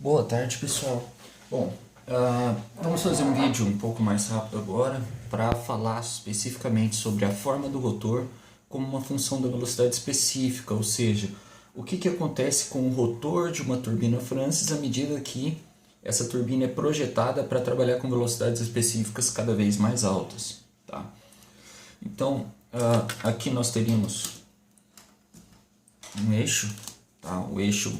Boa tarde, pessoal. Bom, vamos fazer um vídeo um pouco mais rápido agora para falar especificamente sobre a forma do rotor como uma função da velocidade específica, ou seja, o que acontece com o rotor de uma turbina Francis à medida que essa turbina é projetada para trabalhar com velocidades específicas cada vez mais altas. Tá? Então, aqui nós teríamos um eixo, tá? O eixo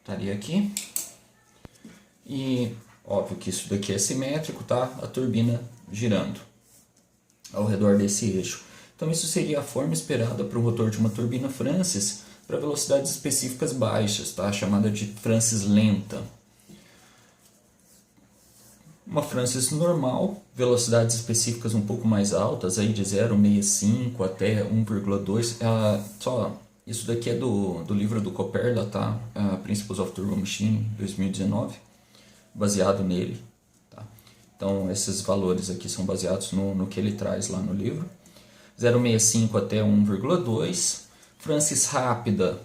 estaria aqui. E óbvio que isso daqui é simétrico, tá? A turbina girando ao redor desse eixo. Então isso seria a forma esperada para o rotor de uma turbina Francis para velocidades específicas baixas, tá? Chamada de Francis lenta. Uma Francis normal, velocidades específicas um pouco mais altas, aí de 0,65 até 1,2. Isso daqui é do livro do Copperla, tá? Principles of Turbo Machine, 2019, baseado nele. Tá? Então esses valores aqui são baseados no que ele traz lá no livro. 0,65 até 1,2. Francis rápida,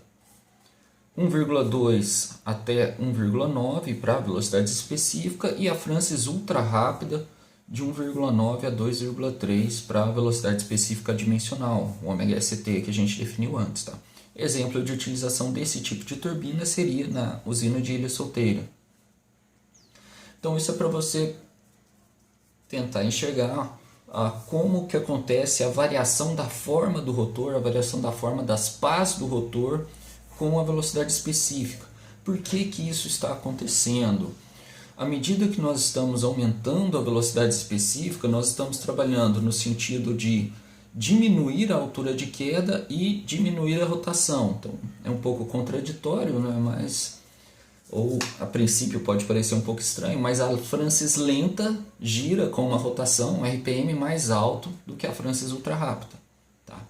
1,2 até 1,9 para velocidade específica, e a Francis ultra rápida de 1,9 a 2,3 para velocidade específica dimensional, o ômega-ST que a gente definiu antes. Tá? Exemplo de utilização desse tipo de turbina seria na usina de Ilha Solteira. Então isso é para você tentar enxergar como que acontece a variação da forma do rotor, a variação da forma das pás do rotor com a velocidade específica. Por que isso está acontecendo? À medida que nós estamos aumentando a velocidade específica, nós estamos trabalhando no sentido de diminuir a altura de queda e diminuir a rotação. Então é um pouco contraditório, né? Ou a princípio pode parecer um pouco estranho, mas a Francis lenta gira com uma rotação, um RPM mais alto do que a Francis ultra rápida. Tá?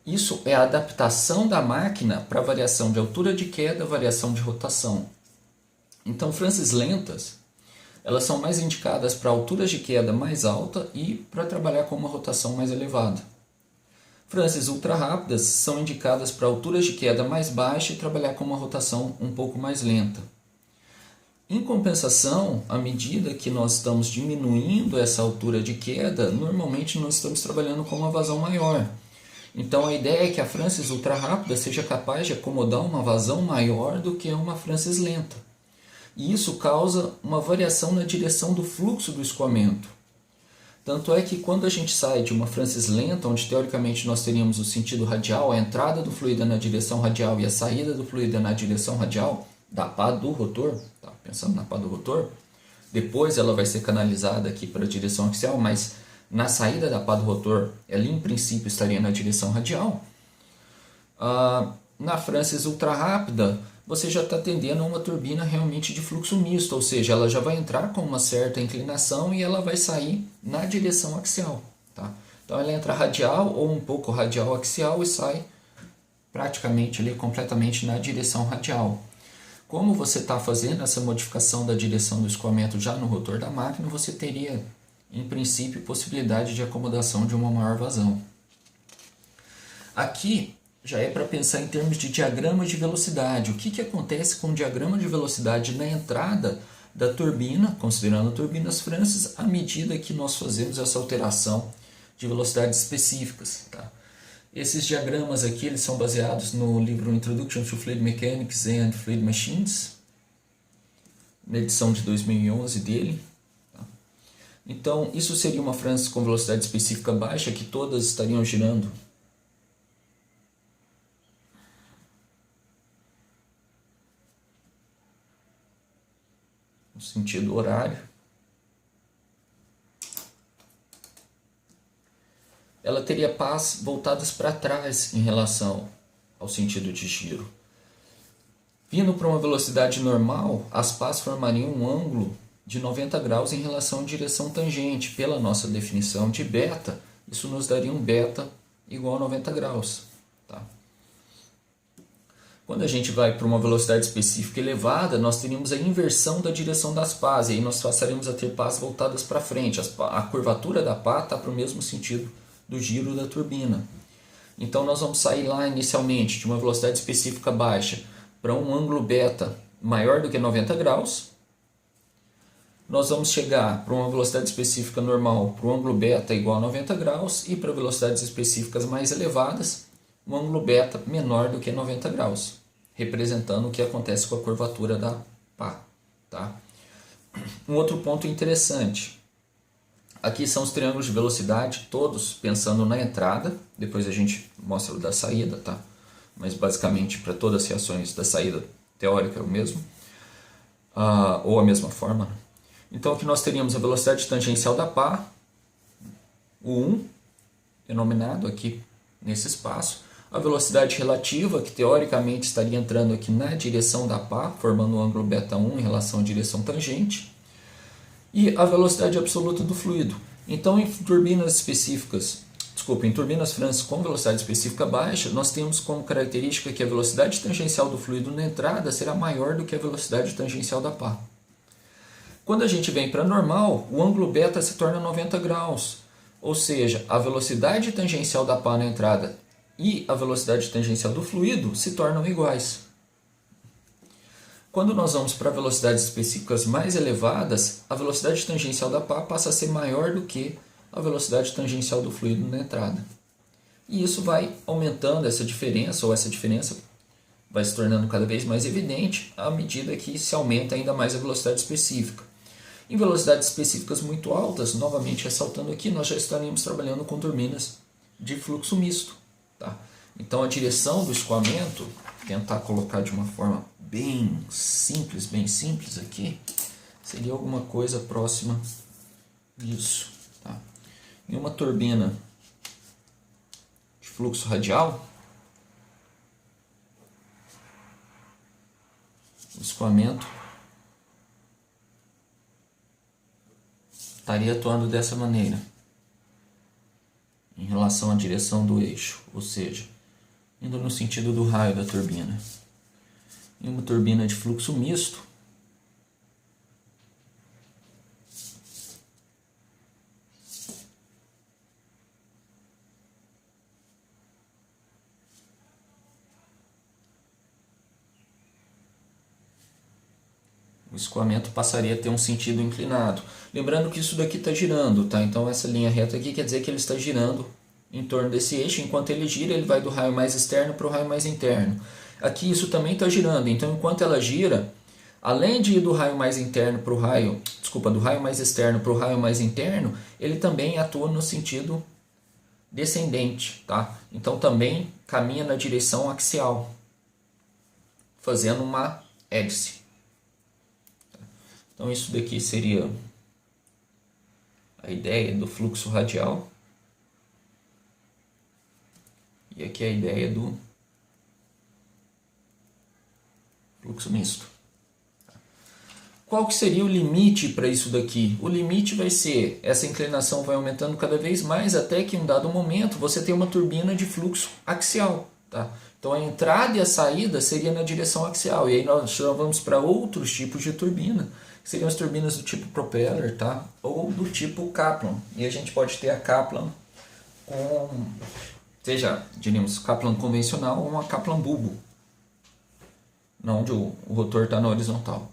Isso é a adaptação da máquina para variação de altura de queda, variação de rotação. Então, Francis lentas, elas são mais indicadas para alturas de queda mais alta e para trabalhar com uma rotação mais elevada. Francis ultra rápidas são indicadas para alturas de queda mais baixa e trabalhar com uma rotação um pouco mais lenta. Em compensação, à medida que nós estamos diminuindo essa altura de queda, normalmente nós estamos trabalhando com uma vazão maior. Então a ideia é que a Francis ultra rápida seja capaz de acomodar uma vazão maior do que uma Francis lenta. E isso causa uma variação na direção do fluxo do escoamento. Tanto é que quando a gente sai de uma Francis lenta, onde teoricamente nós teríamos o sentido radial, a entrada do fluido na direção radial e a saída do fluido na direção radial, da pá do rotor, tá? Pensando na pá do rotor, depois ela vai ser canalizada aqui para a direção axial, mas na saída da pá do rotor, ela em princípio estaria na direção radial. Na Francis ultra rápida, você já está atendendo a uma turbina realmente de fluxo misto, ou seja, ela já vai entrar com uma certa inclinação e ela vai sair na direção axial. Tá? Então ela entra radial ou um pouco radial axial e sai praticamente ali completamente na direção radial. Como você está fazendo essa modificação da direção do escoamento já no rotor da máquina, você teria, em princípio, possibilidade de acomodação de uma maior vazão. Aqui já é para pensar em termos de diagrama de velocidade. O que acontece com o diagrama de velocidade na entrada da turbina, considerando turbinas Francis, à medida que nós fazemos essa alteração de velocidades específicas. Tá? Esses diagramas aqui eles são baseados no livro Introduction to Fluid Mechanics and Fluid Machines, na edição de 2011 dele. Tá? Então, isso seria uma Francis com velocidade específica baixa, que todas estariam girando no sentido horário. Ela teria pás voltadas para trás em relação ao sentido de giro. Vindo para uma velocidade normal, as pás formariam um ângulo de 90 graus em relação à direção tangente. Pela nossa definição de beta, isso nos daria um beta igual a 90 graus. Tá? Quando a gente vai para uma velocidade específica elevada, nós teríamos a inversão da direção das pás, e aí nós passaremos a ter pás voltadas para frente. A curvatura da pá está para o mesmo sentido do giro da turbina. Então nós vamos sair lá inicialmente de uma velocidade específica baixa para um ângulo beta maior do que 90 graus. Nós vamos chegar para uma velocidade específica normal, para o ângulo beta igual a 90 graus, e para velocidades específicas mais elevadas, um ângulo beta menor do que 90 graus, representando o que acontece com a curvatura da pá. Tá? Um outro ponto interessante, aqui são os triângulos de velocidade, todos pensando na entrada, depois a gente mostra o da saída, tá? Mas basicamente para todas as reações da saída teórica é o mesmo, ou a mesma forma, né? Então aqui nós teríamos a velocidade tangencial da pá, o 1, denominado aqui nesse espaço, a velocidade relativa, que teoricamente estaria entrando aqui na direção da pá, formando o ângulo β1 em relação à direção tangente, e a velocidade absoluta do fluido. Então em turbinas específicas, em turbinas Francis com velocidade específica baixa, nós temos como característica que a velocidade tangencial do fluido na entrada será maior do que a velocidade tangencial da pá. Quando a gente vem para normal, o ângulo beta se torna 90 graus, ou seja, a velocidade tangencial da pá na entrada e a velocidade tangencial do fluido se tornam iguais. Quando nós vamos para velocidades específicas mais elevadas, a velocidade tangencial da pá passa a ser maior do que a velocidade tangencial do fluido na entrada. E isso vai aumentando essa diferença, ou essa diferença vai se tornando cada vez mais evidente à medida que se aumenta ainda mais a velocidade específica. Em velocidades específicas muito altas, novamente ressaltando aqui, nós já estaríamos trabalhando com turbinas de fluxo misto. Tá? Então a direção do escoamento, tentar colocar de uma forma bem simples aqui, seria alguma coisa próxima disso. Tá? Em uma turbina de fluxo radial, o escoamento estaria atuando dessa maneira, em relação à direção do eixo, ou seja, indo no sentido do raio da turbina. Em uma turbina de fluxo misto, o escoamento passaria a ter um sentido inclinado. Lembrando que isso daqui está girando, tá? Então essa linha reta aqui quer dizer que ele está girando em torno desse eixo. Enquanto ele gira, ele vai do raio mais externo para o raio mais interno. Aqui isso também está girando, então enquanto ela gira, além de ir do raio mais interno para o raio, do raio mais externo para o raio mais interno, ele também atua no sentido descendente, tá? Então também caminha na direção axial, fazendo uma hélice. Então isso daqui seria a ideia do fluxo radial. E aqui é a ideia do fluxo misto. Qual que seria o limite para isso daqui? O limite vai ser, essa inclinação vai aumentando cada vez mais até que em um dado momento você tem uma turbina de fluxo axial. Tá? Então a entrada e a saída seria na direção axial. E aí nós vamos para outros tipos de turbina, que seriam as turbinas do tipo propeller, tá? Ou do tipo Kaplan. E a gente pode ter a Kaplan com, seja, diríamos, Kaplan convencional ou uma Kaplan bulbo, onde o rotor está na horizontal.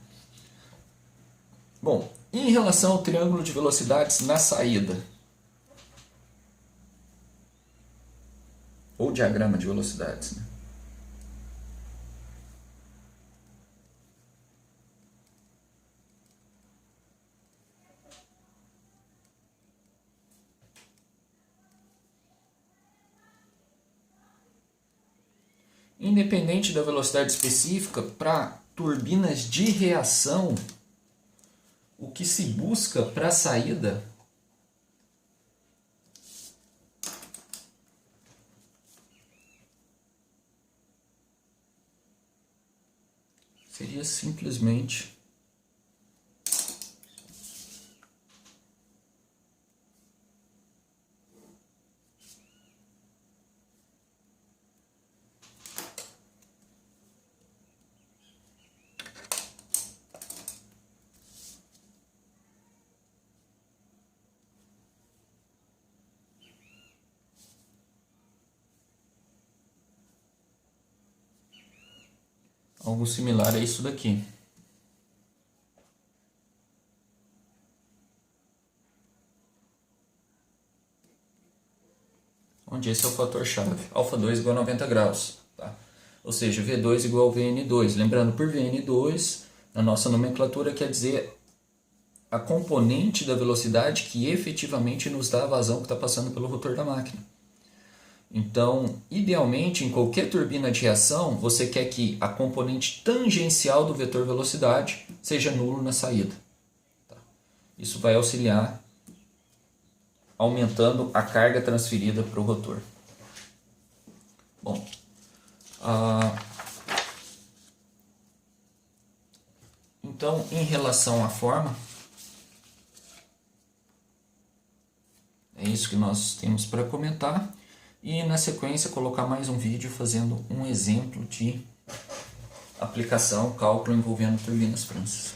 Bom, em relação ao triângulo de velocidades na saída, ou diagrama de velocidades, né? Independente da velocidade específica, para turbinas de reação, o que se busca para a saída seria simplesmente algo similar a isso daqui. Onde esse é o fator-chave. Alpha2 igual a 90 graus. Tá? Ou seja, V2 igual a VN2. Lembrando, por VN2, na nossa nomenclatura quer dizer a componente da velocidade que efetivamente nos dá a vazão que está passando pelo rotor da máquina. Então, idealmente, em qualquer turbina de reação, você quer que a componente tangencial do vetor velocidade seja nulo na saída. Tá? Isso vai auxiliar aumentando a carga transferida para o rotor. Bom, então, em relação à forma, é isso que nós temos para comentar. E na sequência colocar mais um vídeo fazendo um exemplo de aplicação, cálculo envolvendo turbinas Francis.